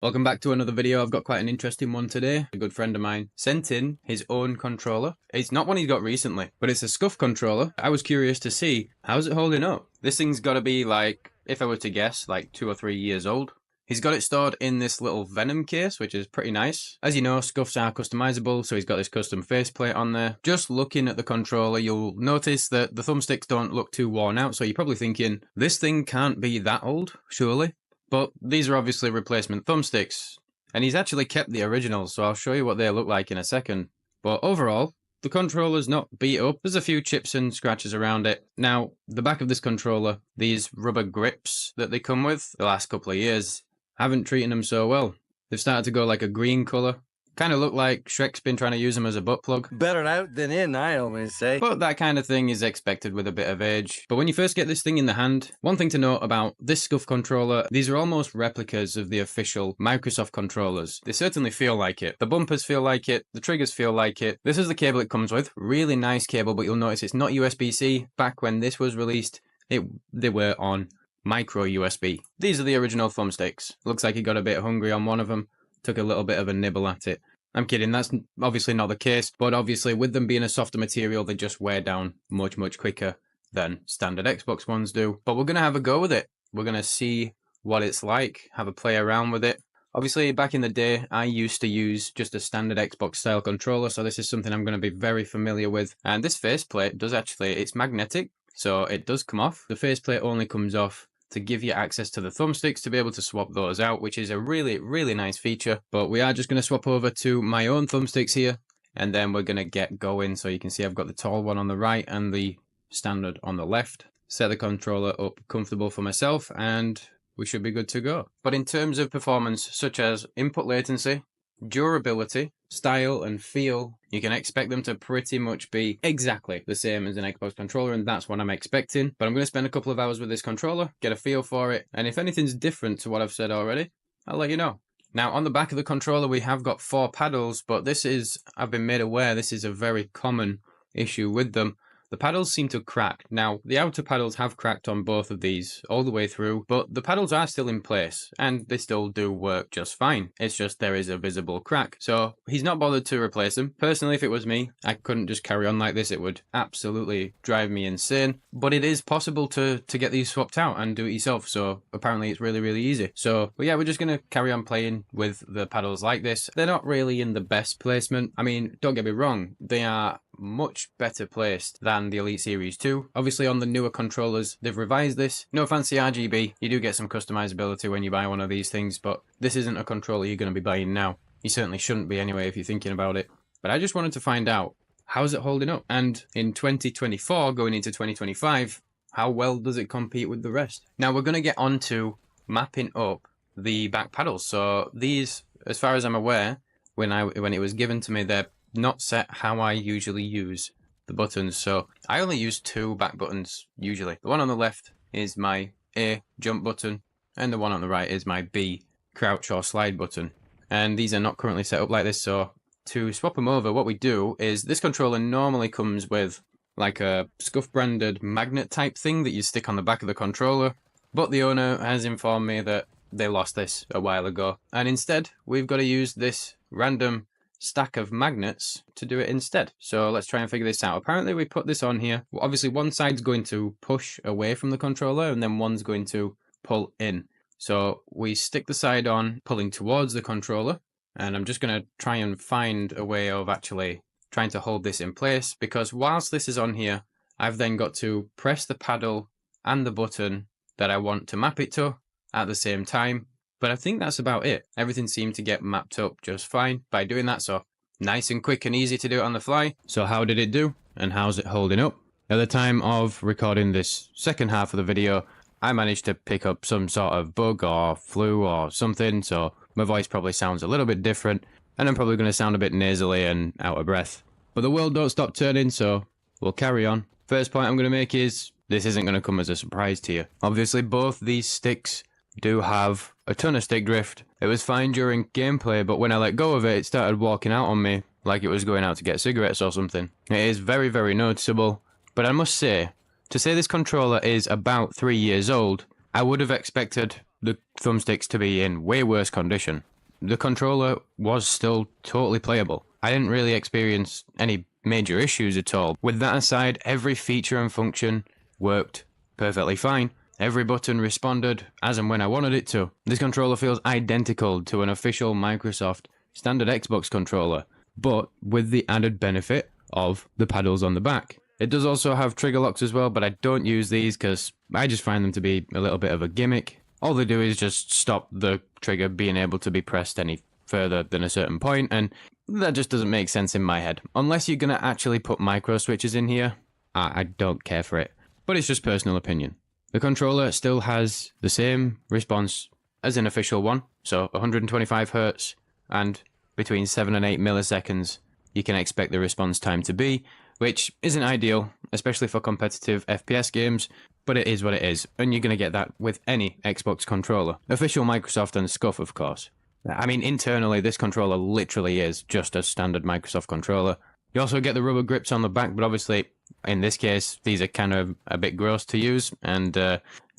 Welcome back to another video. I've got quite an interesting one today. A good friend of mine sent in his own controller. It's not one he's got recently, but it's a SCUF controller. I was curious to see, how's it holding up? This thing's got to be like, if I were to guess, like 2 or 3 years old. He's got it stored in this little Venom case, which is pretty nice. As you know, SCUFs are customizable, so he's got this custom faceplate on there. Just looking at the controller, you'll notice that the thumbsticks don't look too worn out, so you're probably thinking, this thing can't be that old, surely? But these are obviously replacement thumbsticks, and he's actually kept the originals, so I'll show you what they look like in a second. But overall, the controller's not beat up. There's a few chips and scratches around it. Now, the back of this controller, these rubber grips that they come with the last couple of years, haven't treated them so well. They've started to go like a green colour. Kind of look like Shrek's been trying to use them as a butt plug. Better out than in, I always say. But that kind of thing is expected with a bit of age. But when you first get this thing in the hand, one thing to note about this SCUF controller, these are almost replicas of the official Microsoft controllers. They certainly feel like it. The bumpers feel like it, the triggers feel like it. This is the cable it comes with. Really nice cable, but you'll notice it's not USB-C. Back when this was released, they were on micro USB. These are the original thumbsticks. Looks like he got a bit hungry on one of them. Took a little bit of a nibble at it. I'm kidding, that's obviously not the case, but obviously with them being a softer material, they just wear down much quicker than standard Xbox ones do. But we're going to have a go with it. We're going to see what it's like, have a play around with it. Obviously, back in the day, I used to use just a standard Xbox style controller, so this is something I'm going to be very familiar with. And this faceplate does actually, it's magnetic, so it does come off. The faceplate only comes off to give you access to the thumbsticks to be able to swap those out, which is a really nice feature. But we are just going to swap over to my own thumbsticks here, and then we're going to get going. So you can see I've got the tall one on the right and the standard on the left. Set the controller up comfortable for myself, and we should be good to go. But in terms of performance, such as input latency, durability, style and feel, you can expect them to pretty much be exactly the same as an Xbox controller, and that's what I'm expecting. But I'm going to spend a couple of hours with this controller, get a feel for it, and if anything's different to what I've said already, I'll let you know. Now, on the back of the controller, we have got 4 paddles, but this is, I've been made aware, this is a very common issue with them. The paddles seem to crack. Now, the outer paddles have cracked on both of these all the way through, but the paddles are still in place, and they still do work just fine. It's just there is a visible crack. So, he's not bothered to replace them. Personally, if it was me, I couldn't just carry on like this. It would absolutely drive me insane. But it is possible to get these swapped out and do it yourself, so apparently it's really easy. So, but yeah, we're just going to carry on playing with the paddles like this. They're not really in the best placement. I mean, don't get me wrong, they are much better placed than the Elite Series 2. Obviously on the newer controllers, they've revised this. No fancy RGB. You do get some customizability when you buy one of these things, but this isn't a controller you're going to be buying now. You certainly shouldn't be anyway if you're thinking about it. But I just wanted to find out, how's it holding up? And in 2024, going into 2025, how well does it compete with the rest? Now we're going to get on to mapping up the back paddles. So these, as far as I'm aware, when it was given to me, they're not set how I usually use the buttons, so I only use 2 back buttons usually. The one on the left is my A jump button, and the one on the right is my B crouch or slide button. And these are not currently set up like this, so to swap them over, what we do is this controller normally comes with like a SCUF branded magnet type thing that you stick on the back of the controller, but the owner has informed me that they lost this a while ago, and instead we've got to use this random stack of magnets to do it instead. So let's try and figure this out. Apparently we put this on here. Well, obviously one side's going to push away from the controller and then one's going to pull in. So we stick the side on pulling towards the controller, and I'm just going to try and find a way of actually trying to hold this in place, because whilst this is on here, I've then got to press the paddle and the button that I want to map it to at the same time. But I think that's about it. Everything seemed to get mapped up just fine by doing that, so nice and quick and easy to do it on the fly. So how did it do, and how's it holding up? At the time of recording this second half of the video, I managed to pick up some sort of bug or flu or something, so my voice probably sounds a little bit different, and I'm probably going to sound a bit nasally and out of breath. But the world don't stop turning, so we'll carry on. First point I'm going to make is, this isn't going to come as a surprise to you. Obviously both these sticks do have a ton of stick drift. It was fine during gameplay, but when I let go of it, it started walking out on me like it was going out to get cigarettes or something. It is very noticeable, but I must say, to say this controller is about 3 years old, I would have expected the thumbsticks to be in way worse condition, the controller was still totally playable. I didn't really experience any major issues at all. With that aside, every feature and function worked perfectly fine. Every button responded as and when I wanted it to. This controller feels identical to an official Microsoft standard Xbox controller, but with the added benefit of the paddles on the back. It does also have trigger locks as well, but I don't use these because I just find them to be a little bit of a gimmick. All they do is just stop the trigger being able to be pressed any further than a certain point, and that just doesn't make sense in my head. Unless you're going to actually put micro switches in here, I don't care for it. But it's just personal opinion. The controller still has the same response as an official one, so 125 Hz and between 7 and 8 milliseconds you can expect the response time to be, which isn't ideal, especially for competitive FPS games, but it is what it is, and you're going to get that with any Xbox controller. Official Microsoft and SCUF, of course. I mean, internally, this controller literally is just a standard Microsoft controller. You also get the rubber grips on the back, but obviously, in this case, these are kind of a bit gross to use, and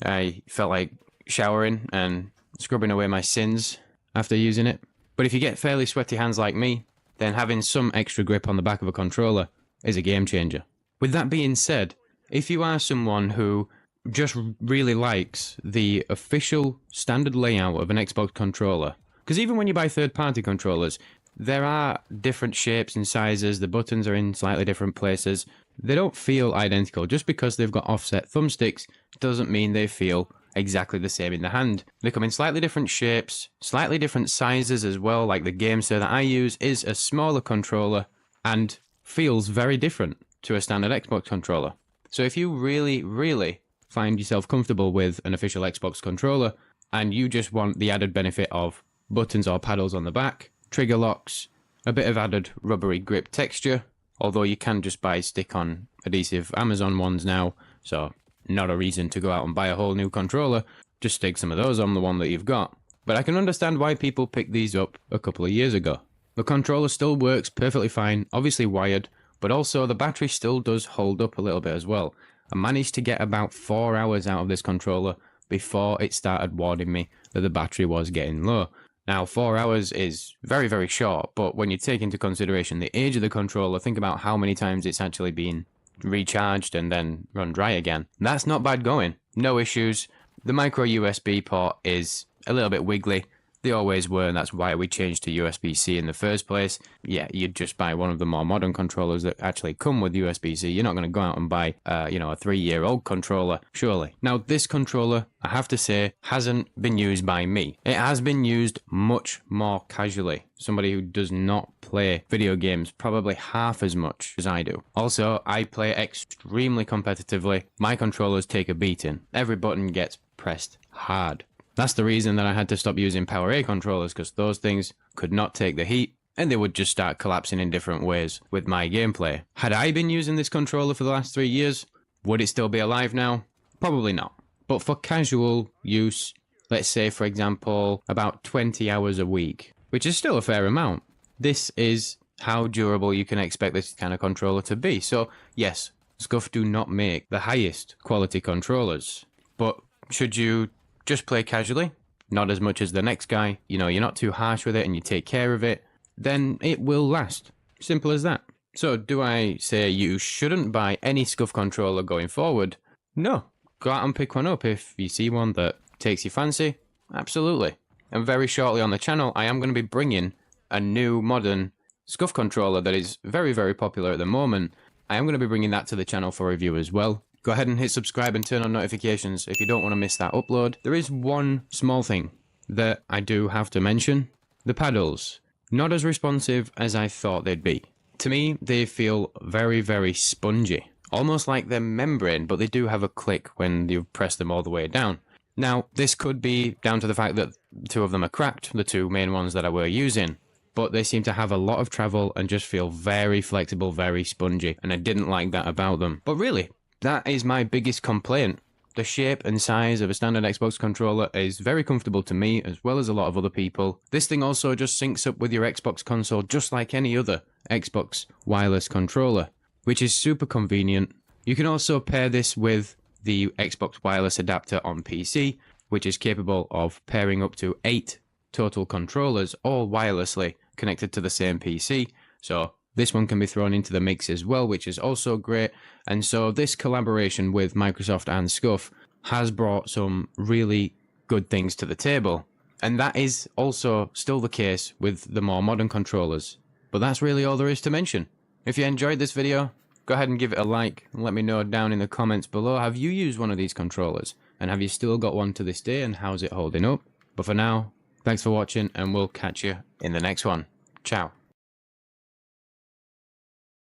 I felt like showering and scrubbing away my sins after using it. But if you get fairly sweaty hands like me, then having some extra grip on the back of a controller is a game changer. With that being said, if you are someone who just really likes the official standard layout of an Xbox controller, because even when you buy third-party controllers, there are different shapes and sizes, the buttons are in slightly different places. They don't feel identical. Just because they've got offset thumbsticks doesn't mean they feel exactly the same in the hand. They come in slightly different shapes, slightly different sizes as well, like the GameSir that I use is a smaller controller and feels very different to a standard Xbox controller. So if you really, really find yourself comfortable with an official Xbox controller and you just want the added benefit of buttons or paddles on the back, trigger locks, a bit of added rubbery grip texture, although you can just buy stick-on adhesive Amazon ones now, so not a reason to go out and buy a whole new controller, just stick some of those on the one that you've got. But I can understand why people picked these up a couple of years ago. The controller still works perfectly fine, obviously wired, but also the battery still does hold up a little bit as well. I managed to get about 4 hours out of this controller before it started warning me that the battery was getting low. Now, 4 hours is very, very short, but when you take into consideration the age of the controller, think about how many times it's actually been recharged and then run dry again. That's not bad going. No issues. The micro USB port is a little bit wiggly. They always were, and that's why we changed to USB-C in the first place. Yeah, you'd just buy one of the more modern controllers that actually come with USB-C. You're not going to go out and buy, a 3-year-old controller, surely. Now, this controller, I have to say, hasn't been used by me. It has been used much more casually. Somebody who does not play video games probably half as much as I do. Also, I play extremely competitively. My controllers take a beating. Every button gets pressed hard. That's the reason that I had to stop using PowerA controllers, because those things could not take the heat and they would just start collapsing in different ways with my gameplay. Had I been using this controller for the last 3 years, would it still be alive now? Probably not. But for casual use, let's say for example about 20 hours a week, which is still a fair amount, this is how durable you can expect this kind of controller to be. So yes, SCUF do not make the highest quality controllers, but should you just play casually, not as much as the next guy, you're not too harsh with it and you take care of it, then it will last. Simple as that. So do I say you shouldn't buy any SCUF controller going forward? No. Go out and pick one up if you see one that takes your fancy. Absolutely. And very shortly on the channel, I am going to be bringing a new modern SCUF controller that is very, very popular at the moment. I am going to be bringing that to the channel for review as well. Go ahead and hit subscribe and turn on notifications if you don't want to miss that upload. There is one small thing that I do have to mention. The paddles. Not as responsive as I thought they'd be. To me, they feel very, very spongy. Almost like they're membrane, but they do have a click when you press them all the way down. Now, this could be down to the fact that 2 of them are cracked, the 2 main ones that I were using. But they seem to have a lot of travel and just feel very flexible, very spongy. And I didn't like that about them. But really, that is my biggest complaint. The shape and size of a standard Xbox controller is very comfortable to me, as well as a lot of other people. This thing also just syncs up with your Xbox console just like any other Xbox wireless controller, which is super convenient. You can also pair this with the Xbox wireless adapter on PC, which is capable of pairing up to 8 total controllers, all wirelessly connected to the same PC. So this one can be thrown into the mix as well, which is also great. And so this collaboration with Microsoft and SCUF has brought some really good things to the table. And that is also still the case with the more modern controllers. But that's really all there is to mention. If you enjoyed this video, go ahead and give it a like and let me know down in the comments below. Have you used one of these controllers? And have you still got one to this day, and how's it holding up? But for now, thanks for watching, and we'll catch you in the next one. Ciao.